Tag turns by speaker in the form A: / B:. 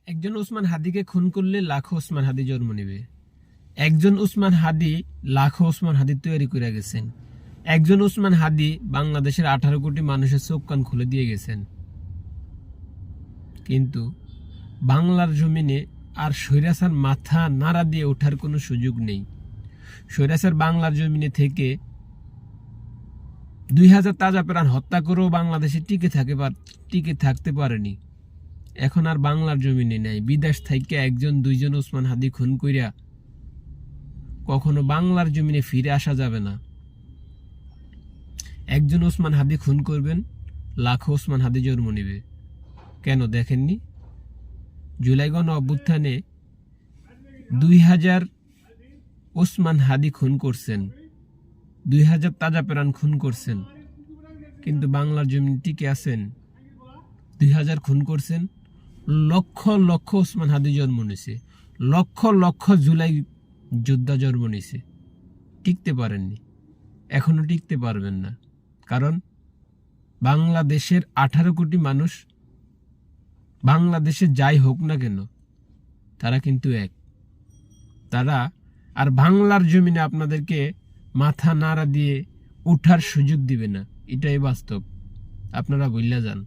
A: একজন উসমান হাদিকে খুন করলে লাখো উসমান হাদি জন্ম নেবে। একজন উসমান হাদি লাখো উসমান হাদি তৈরি করে গেছেন। একজন উসমান হাদি বাংলাদেশের 18 কোটি মানুষের চোখ কান খুলে দিয়ে গেছেন। কিন্তু বাংলার জমিনে আর স্বৈরাচার মাথা নাড়া দিয়ে ওঠার কোনো সুযোগ নেই। স্বৈরাচার বাংলার জমিনে থেকে 2000 তাজা প্রাণ হত্যা করেও বাংলাদেশে টিকে থাকতে পারেনি। এখন আর বাংলার জমিনে নেই। বিদেশ থেকে একজন দুইজন উসমান হাদি খুন কইরা কখনো বাংলার জমিনে ফিরে আসা যাবে না। একজন উসমান হাদি খুন করবেন, লাখো উসমান হাদি জন্ম নেবে। কেন দেখেননি? জুলাই গণ অভ্যুত্থানে 2000 উসমান হাদি খুন করছেন, 2000 তাজা প্রাণ খুন করছেন, কিন্তু বাংলার জমিনে টিকে আছেন। 2000 খুন করছেন, লক্ষ লক্ষ উসমান হাদি জন্ম নিছে, লক্ষ লক্ষ জুলাই যোদ্ধা জন্ম নিছে, টিকতে পারেননি, এখনো টিকতে পারবেন না। কারণ বাংলাদেশের 18 কোটি মানুষ, বাংলাদেশে যাই হোক না কেন, তারা কিন্তু এক। তারা আর বাংলার জমিনে আপনাদেরকে মাথা নাড়া দিয়ে ওঠার সুযোগ দিবে না। এটাই বাস্তব, আপনারা ভুইল্লা যান।